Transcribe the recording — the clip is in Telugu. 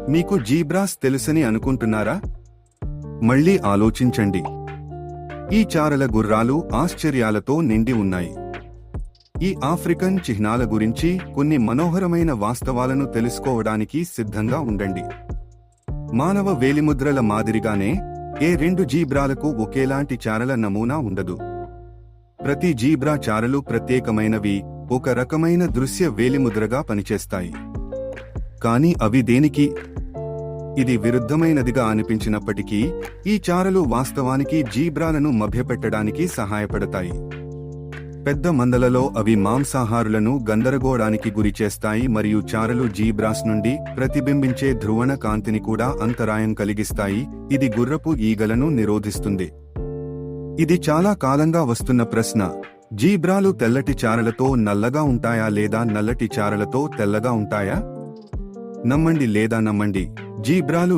మీకు జీబ్రాస్ తెలుసని అనుకుంటున్నారా? మళ్ళీ ఆలోచించండి. ఈ చారల గుర్రాలు ఆశ్చర్యాలతో నిండి ఉన్నాయి. ఈ ఆఫ్రికన్ చిహ్నాల గురించి కొన్ని మనోహరమైన వాస్తవాలను తెలుసుకోవడానికి సిద్ధంగా ఉండండి. మానవ వేలిముద్రల మాదిరిగానే ఏ రెండు జీబ్రాలకు ఒకేలాంటి చారల నమూనా ఉండదు. ప్రతి జీబ్రా చారలు ప్రత్యేకమైనవి, ఒక రకమైన దృశ్య వేలిముద్రగా పనిచేస్తాయి. కానీ అవి దేనికి? ఇది విరుద్ధమైనదిగా అనిపించినప్పటికీ, ఈ చారలు వాస్తవానికి జీబ్రాలను మభ్యపెట్టడానికి సహాయపడతాయి. పెద్ద మందలలో అవి మాంసాహారులను గందరగోళానికి గురిచేస్తాయి మరియు చారలు జీబ్రాస్ నుండి ప్రతిబింబించే ధ్రువణ కాంతిని కూడా అంతరాయం కలిగిస్తాయి. ఇది గుర్రపు ఈగలను నిరోధిస్తుంది. ఇది చాలా కాలంగా వస్తున్న ప్రశ్న. జీబ్రాలు తెల్లటి చారలతో నల్లగా ఉంటాయా లేదా నల్లటి చారలతో తెల్లగా ఉంటాయా? నమ్మండి లేదా నమ్మండి, జీబ్రాలు